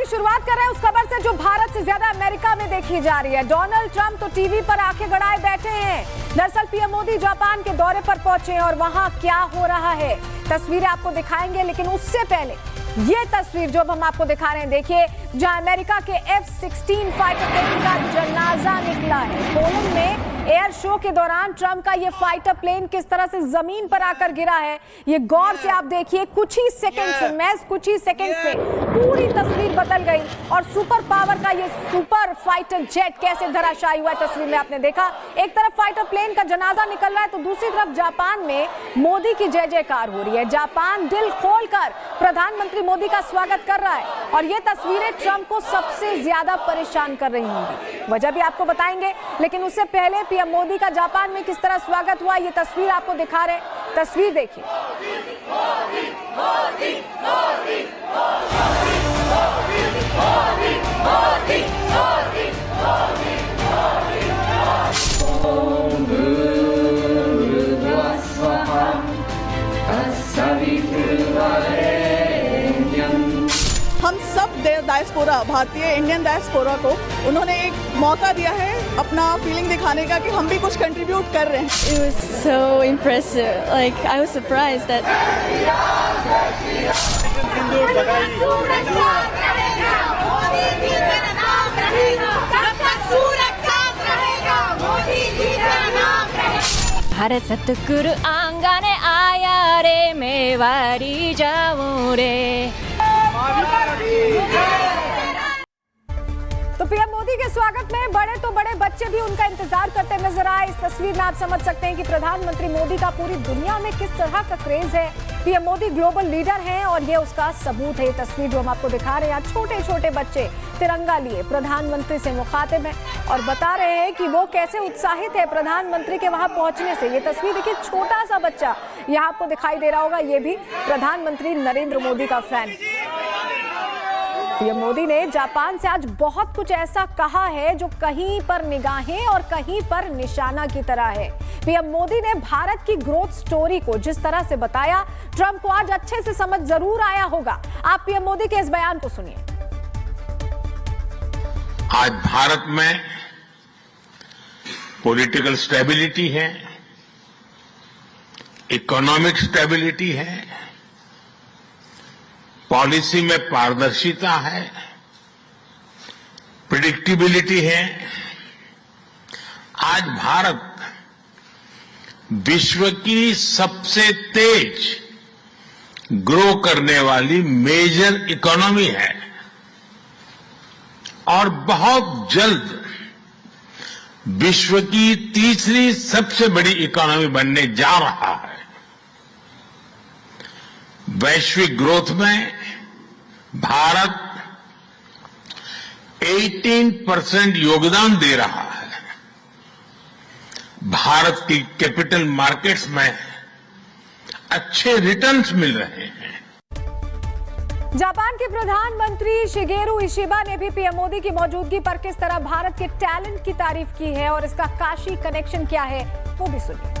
शुरुआत कर रहे हैं उस खबर से जो भारत से ज्यादा अमेरिका में देखी जा रही है। डोनाल्ड ट्रंप तो टीवी पर आंखें गड़ाए बैठे हैं। दरअसल पीएम मोदी जापान के दौरे पर पहुंचे हैं और वहां क्या हो रहा है तस्वीरें आपको दिखाएंगे, लेकिन उससे पहले ये तस्वीर जो हम आपको दिखा रहे हैं, देखिए, जहां अमेरिका के F-16 फाइटर प्लेन का जनाजा निकला है। पोलैंड में एयर शो के दौरान ट्रंप का ये फाइटर प्लेन किस तरह से जमीन पर आकर गिरा है, ये गौर से आप देखिए। कुछ ही सेकंड्स में पूरी तस्वीर बदल गई और सुपर पावर का ये सुपर फाइटर जेट कैसे धराशायी हुआ है तस्वीर में आपने देखा। एक तरफ फाइटर प्लेन का जनाजा निकल रहा है तो दूसरी तरफ जापान में मोदी की जय जयकार हो रही है। जापान दिल खोलकर प्रधानमंत्री मोदी का स्वागत कर रहा है और ये तस्वीरें ट्रंप को सबसे ज्यादा परेशान कर रही होंगी। वजह भी आपको बताएंगे, लेकिन उससे पहले पीएम मोदी का जापान में किस तरह स्वागत हुआ ये तस्वीर आपको दिखा रहे। तस्वीर देखिए। हम सब डायस्पोरा, भारतीय इंडियन डायस्पोरा को उन्होंने एक मौका दिया है अपना फीलिंग दिखाने का कि हम भी कुछ कंट्रीब्यूट कर रहे हैं। It was so impressive. Like I was surprised that. Bharat सतगुरु आंगने आया रे मेवारी जाऊं रे। तो पीएम मोदी के स्वागत में बड़े तो बड़े बच्चे भी उनका इंतजार करते नजर आए। इस तस्वीर में आप समझ सकते हैं कि प्रधानमंत्री मोदी का पूरी दुनिया में किस तरह का क्रेज है। पीएम मोदी ग्लोबल लीडर हैं और ये उसका सबूत है। ये तस्वीर जो हम आपको दिखा रहे हैं, छोटे छोटे बच्चे तिरंगा लिए प्रधानमंत्री से मुखातिब हैं और बता रहे हैं कि वो कैसे उत्साहित है प्रधानमंत्री के वहां पहुंचने से। ये तस्वीर देखिए, छोटा सा बच्चा यहाँ आपको दिखाई दे रहा होगा, ये भी प्रधानमंत्री नरेंद्र मोदी का फैन। पीएम मोदी ने जापान से आज बहुत कुछ ऐसा कहा है जो कहीं पर निगाहें और कहीं पर निशाना की तरह है। पीएम मोदी ने भारत की ग्रोथ स्टोरी को जिस तरह से बताया, ट्रंप को आज अच्छे से समझ जरूर आया होगा। आप पीएम मोदी के इस बयान को सुनिए। आज भारत में पॉलिटिकल स्टेबिलिटी है, इकोनॉमिक स्टेबिलिटी है, पॉलिसी में पारदर्शिता है, प्रिडिक्टिबिलिटी है। आज भारत विश्व की सबसे तेज ग्रो करने वाली मेजर इकोनॉमी है और बहुत जल्द विश्व की तीसरी सबसे बड़ी इकोनॉमी बनने जा रहा है। वैश्विक ग्रोथ में भारत 18% योगदान दे रहा है। भारत की कैपिटल मार्केट्स में अच्छे रिटर्न्स मिल रहे हैं। जापान के प्रधानमंत्री शिगेरू इशिबा ने भी पीएम मोदी की मौजूदगी पर किस तरह भारत के टैलेंट की तारीफ की है और इसका काशी कनेक्शन क्या है वो भी सुनिए।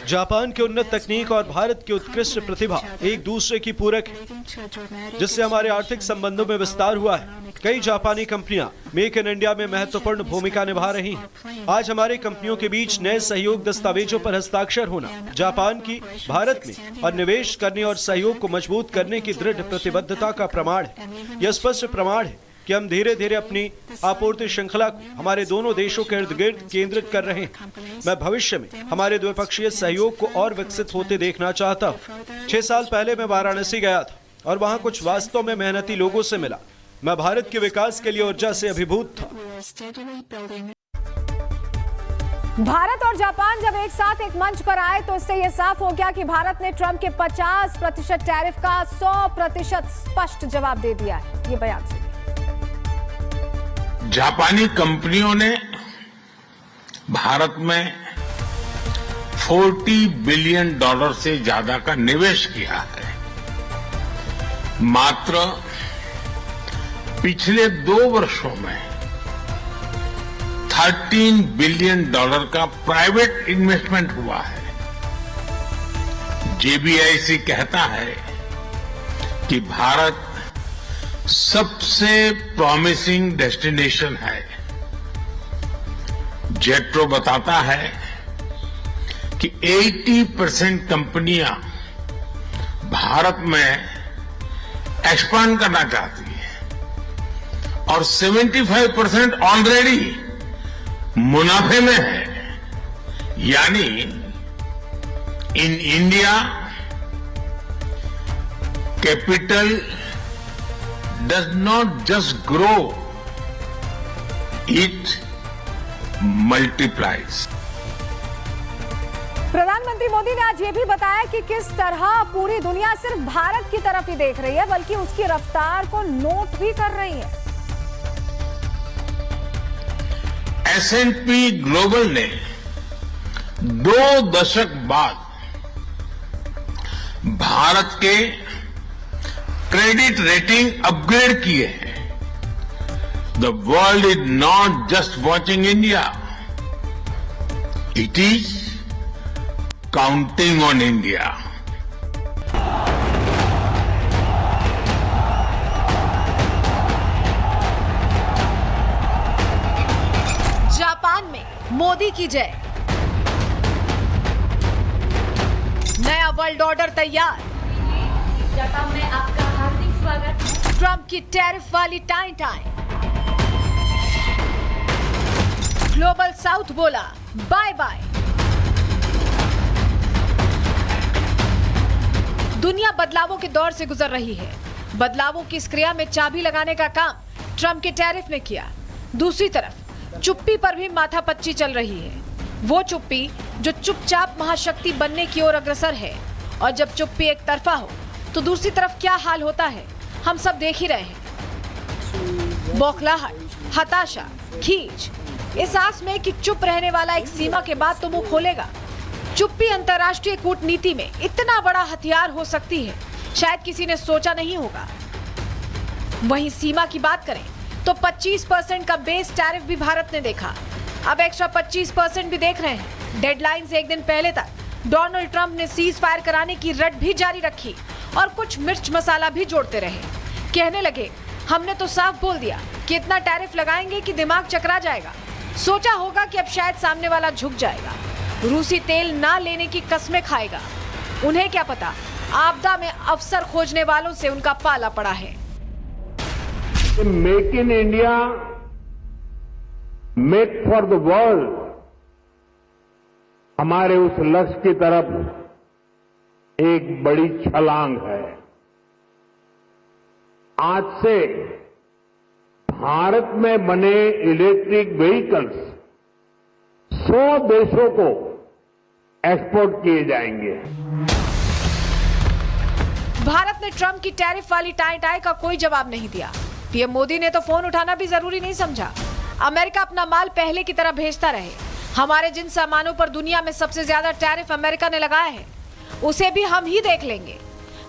जापान की उन्नत तकनीक और भारत की उत्कृष्ट प्रतिभा एक दूसरे की पूरक है, जिससे हमारे आर्थिक संबंधों में विस्तार हुआ है। कई जापानी कंपनियां मेक इन इंडिया में महत्वपूर्ण भूमिका निभा रही हैं। आज हमारी कंपनियों के बीच नए सहयोग दस्तावेजों पर हस्ताक्षर होना जापान की भारत में और निवेश करने और सहयोग को मजबूत करने की दृढ़ प्रतिबद्धता का प्रमाण है। यह स्पष्ट प्रमाण है कि हम धीरे धीरे अपनी आपूर्ति श्रृंखला को हमारे दोनों देशों के इर्द गिर्द केंद्रित कर रहे हैं। मैं भविष्य में हमारे द्विपक्षीय सहयोग को और विकसित होते देखना चाहता हूँ। 6 साल पहले मैं वाराणसी गया था और वहाँ कुछ वास्तव में मेहनती लोगों से मिला। मैं भारत के विकास के लिए ऊर्जा से अभिभूत था। भारत और जापान जब एक साथ एक मंच पर आए तो इससे यह साफ हो गया कि भारत ने ट्रंप के 50% टैरिफ का 100% स्पष्ट जवाब दे दिया है। ये बयान सुनिए। जापानी कंपनियों ने भारत में $40 बिलियन से ज्यादा का निवेश किया है। मात्र पिछले 2 वर्षों में $13 बिलियन का प्राइवेट इन्वेस्टमेंट हुआ है। जेबीआईसी कहता है कि भारत सबसे प्रॉमिसिंग डेस्टिनेशन है। जेट्रो बताता है कि 80% कंपनियां भारत में एक्सपांड करना चाहती है और 75% ऑलरेडी मुनाफे में है। यानी in India capital does not just grow, it multiplies. प्रधानमंत्री मोदी ने आज ये भी बताया कि किस तरह पूरी दुनिया सिर्फ भारत की तरफ ही देख रही है, बल्कि उसकी रफ्तार को नोट भी कर रही है। S&P ग्लोबल ने 2 दशक बाद भारत के क्रेडिट रेटिंग अपग्रेड किए हैं। The world is not just watching India, it is counting on India. Japan में मोदी की जय, नया वर्ल्ड ऑर्डर तैयार, जापान में आपका हार्दिक स्वागत। ट्रंप की टैरिफ वाली टाई टाई, ग्लोबल साउथ बोला बाय बाय। दुनिया बदलावों के दौर से गुजर रही है। बदलावों की इस क्रिया में चाबी लगाने का काम ट्रंप के टैरिफ ने किया। दूसरी तरफ चुप्पी पर भी माथापच्ची चल रही है। वो चुप्पी जो चुपचाप महाशक्ति बनने की ओर अग्रसर है। और जब चुप्पी एक तरफा हो तो दूसरी तरफ क्या हाल होता है हम सब देख ही रहे हैं। बौखलाहट, हताशा, खींच, इस आस में कि चुप रहने वाला एक सीमा के बाद तो मुंह खोलेगा। चुप्पी अंतर्राष्ट्रीय कूटनीति में इतना बड़ा हथियार हो सकती है, शायद किसी ने सोचा नहीं होगा। वहीं सीमा की बात करें तो 25% का बेस टैरिफ भी भारत ने देखा। अब एक्स्ट्रा 25% भी देख रहे हैं। डेडलाइन से एक दिन पहले तक डोनाल्ड ट्रंप ने सीज फायर कराने की रट भी जारी रखी और कुछ मिर्च मसाला भी जोड़ते रहे। कहने लगे हमने तो साफ बोल दिया कि इतना टैरिफ लगाएंगे कि दिमाग चकरा जाएगा। सोचा होगा कि अब शायद सामने वाला झुक जाएगा, रूसी तेल ना लेने की कस्में खाएगा। उन्हें क्या पता, आपदा में अवसर खोजने वालों से उनका पाला पड़ा है। Make in India, make for the world, हमारे उस लक्ष्य की तरफ एक बड़ी छलांग है। आज से भारत में बने इलेक्ट्रिक व्हीकल्स 100 देशों को एक्सपोर्ट किए जाएंगे। भारत ने ट्रंप की टैरिफ वाली टाई टाई का कोई जवाब नहीं दिया। पीएम मोदी ने तो फोन उठाना भी जरूरी नहीं समझा। अमेरिका अपना माल पहले की तरह भेजता रहे। हमारे जिन सामानों पर दुनिया में सबसे ज्यादा टैरिफ अमेरिका ने लगाया है, उसे भी हम ही देख लेंगे।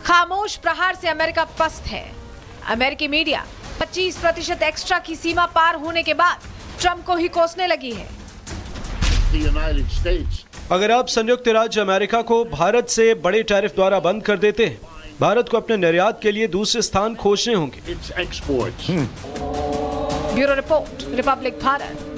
खामोश प्रहार से अमेरिका पस्त है। अमेरिकी मीडिया 25% एक्स्ट्रा की सीमा पार होने के बाद ट्रंप को ही कोसने लगी है। अगर आप संयुक्त राज्य अमेरिका को भारत से बड़े टैरिफ द्वारा बंद कर देते हैं, भारत को अपने निर्यात के लिए दूसरे स्थान खोजने होंगे। Bureau report, Republic Bharat.